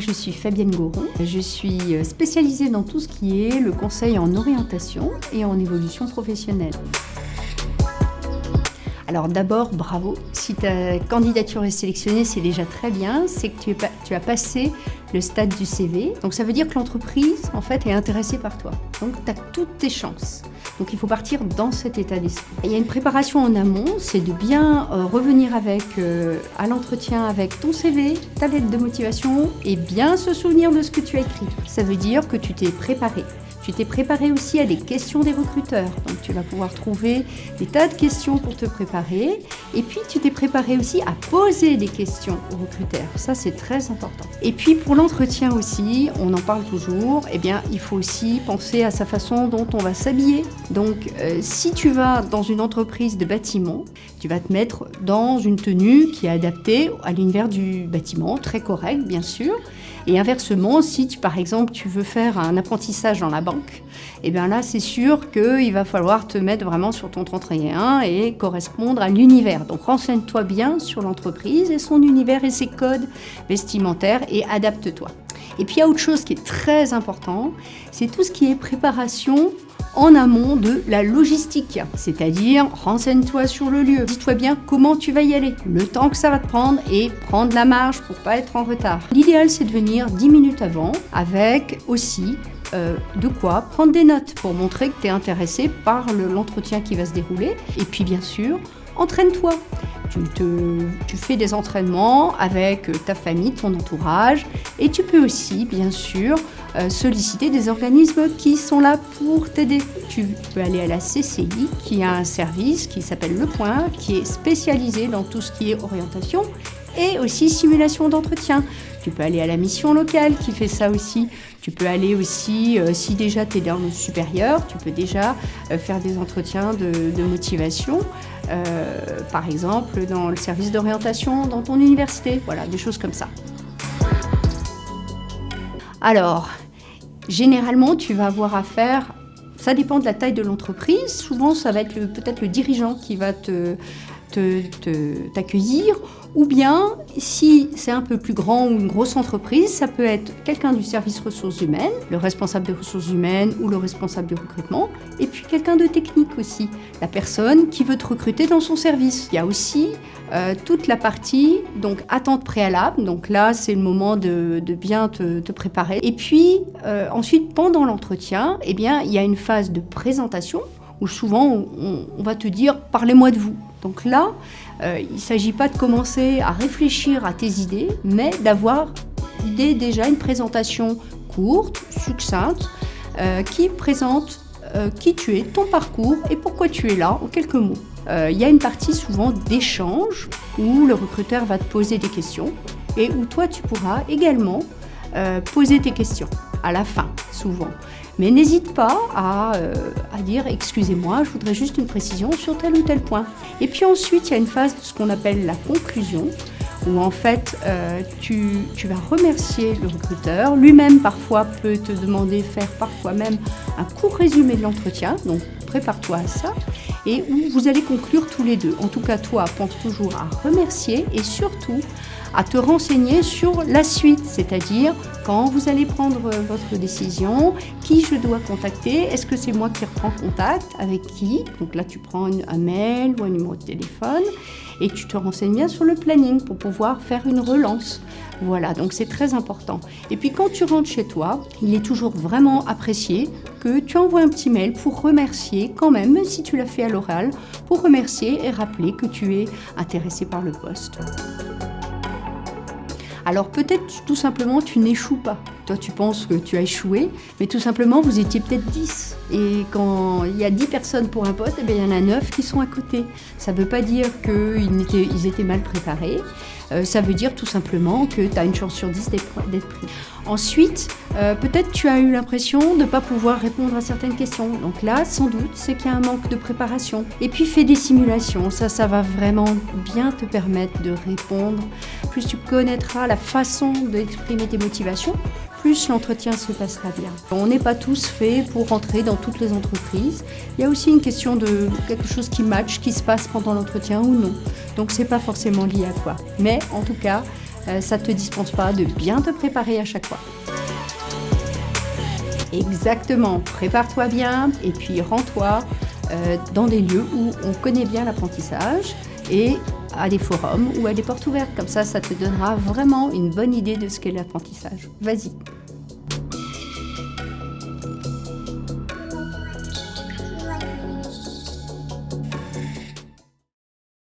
je suis Fabienne Goron. Je suis spécialisée dans tout ce qui est le conseil en orientation et en évolution professionnelle. Alors d'abord, bravo. Si ta candidature est sélectionnée, c'est déjà très bien. C'est que tu as passé le stade du CV. Donc ça veut dire que l'entreprise, en fait, est intéressée par toi. Donc tu as toutes tes chances. Donc il faut partir dans cet état d'esprit. Il y a une préparation en amont, c'est de bien revenir à l'entretien avec ton CV, ta lettre de motivation et bien se souvenir de ce que tu as écrit. Ça veut dire que tu t'es préparé. Tu t'es préparé aussi à des questions des recruteurs. Donc tu vas pouvoir trouver des tas de questions pour te préparer. Et puis tu t'es préparé aussi à poser des questions aux recruteurs. Ça, c'est très important. Et puis pour l'entretien aussi, on en parle toujours, eh bien, il faut aussi penser à sa façon dont on va s'habiller. Donc si tu vas dans une entreprise de bâtiment, tu vas te mettre dans une tenue qui est adaptée à l'univers du bâtiment, très correct bien sûr. Et inversement, si par exemple tu veux faire un apprentissage dans la banque, eh bien là c'est sûr qu'il va falloir te mettre vraiment sur ton 31 et correspondre à l'univers. Donc renseigne-toi bien sur l'entreprise et son univers et ses codes vestimentaires et adapte-toi. Et puis il y a autre chose qui est très important, c'est tout ce qui est préparation en amont de la logistique, c'est-à-dire renseigne-toi sur le lieu, dis-toi bien comment tu vas y aller, le temps que ça va te prendre et prendre la marge pour pas être en retard. L'idéal c'est de venir 10 minutes avant avec aussi de quoi prendre des notes pour montrer que tu es intéressé par l'entretien qui va se dérouler. Et puis bien sûr, entraîne-toi. Tu fais des entraînements avec ta famille, ton entourage et tu peux aussi, bien sûr, solliciter des organismes qui sont là pour t'aider. Tu peux aller à la CCI qui a un service qui s'appelle Le Point, qui est spécialisé dans tout ce qui est orientation et aussi simulation d'entretien. Tu peux aller à la mission locale qui fait ça aussi. Tu peux aller aussi, si déjà tu es dans le supérieur, tu peux déjà faire des entretiens de motivation, par exemple dans le service d'orientation dans ton université. Voilà, des choses comme ça. Alors, généralement, tu vas avoir affaire, ça dépend de la taille de l'entreprise, souvent ça va être peut-être le dirigeant qui va t'accueillir, ou bien si c'est un peu plus grand ou une grosse entreprise, ça peut être quelqu'un du service ressources humaines, le responsable des ressources humaines ou le responsable du recrutement, et puis quelqu'un de technique aussi, la personne qui veut te recruter dans son service. Il y a aussi toute la partie donc attente préalable, donc là c'est le moment de bien te préparer. Et puis ensuite pendant l'entretien, eh bien, il y a une phase de présentation où souvent on va te dire « parlez-moi de vous ». Donc là, il ne s'agit pas de commencer à réfléchir à tes idées, mais d'avoir déjà une présentation courte, succincte, qui présente qui tu es, ton parcours et pourquoi tu es là en quelques mots. Il y a une partie souvent d'échange où le recruteur va te poser des questions et où toi tu pourras également poser tes questions à la fin, souvent. Mais n'hésite pas à dire « excusez-moi, je voudrais juste une précision sur tel ou tel point ». Et puis ensuite, il y a une phase de ce qu'on appelle la conclusion, où en fait, tu vas remercier le recruteur. Lui-même, parfois, peut te demander de faire parfois même un court résumé de l'entretien, donc prépare-toi à ça, et où vous allez conclure tous les deux. En tout cas, toi, pense toujours à remercier et surtout à te renseigner sur la suite, c'est-à-dire quand vous allez prendre votre décision, qui je dois contacter, est-ce que c'est moi qui reprends contact, avec qui? Donc là, tu prends un mail ou un numéro de téléphone et tu te renseignes bien sur le planning pour pouvoir faire une relance. Voilà, donc c'est très important. Et puis quand tu rentres chez toi, il est toujours vraiment apprécié que tu envoies un petit mail pour remercier quand même si tu l'as fait à l'oral, pour remercier et rappeler que tu es intéressé par le poste. Alors peut-être tout simplement tu n'échoues pas. Toi tu penses que tu as échoué, mais tout simplement vous étiez peut-être 10. Et quand il y a 10 personnes pour un poste, eh bien, il y en a 9 qui sont à côté. Ça ne veut pas dire qu'ils étaient mal préparés. Ça veut dire tout simplement que tu as une chance sur 10 d'être pris. Ensuite, peut-être tu as eu l'impression de ne pas pouvoir répondre à certaines questions. Donc là, sans doute, c'est qu'il y a un manque de préparation. Et puis, fais des simulations. Ça va vraiment bien te permettre de répondre. Plus tu connaîtras la façon d'exprimer tes motivations, plus l'entretien se passera bien. On n'est pas tous faits pour rentrer dans toutes les entreprises. Il y a aussi une question de quelque chose qui match, qui se passe pendant l'entretien ou non. Donc, c'est pas forcément lié à toi. Mais en tout cas, ça ne te dispense pas de bien te préparer à chaque fois. Exactement, prépare-toi bien et puis rends-toi dans des lieux où on connaît bien l'apprentissage et à des forums ou à des portes ouvertes. Comme ça te donnera vraiment une bonne idée de ce qu'est l'apprentissage. Vas-y.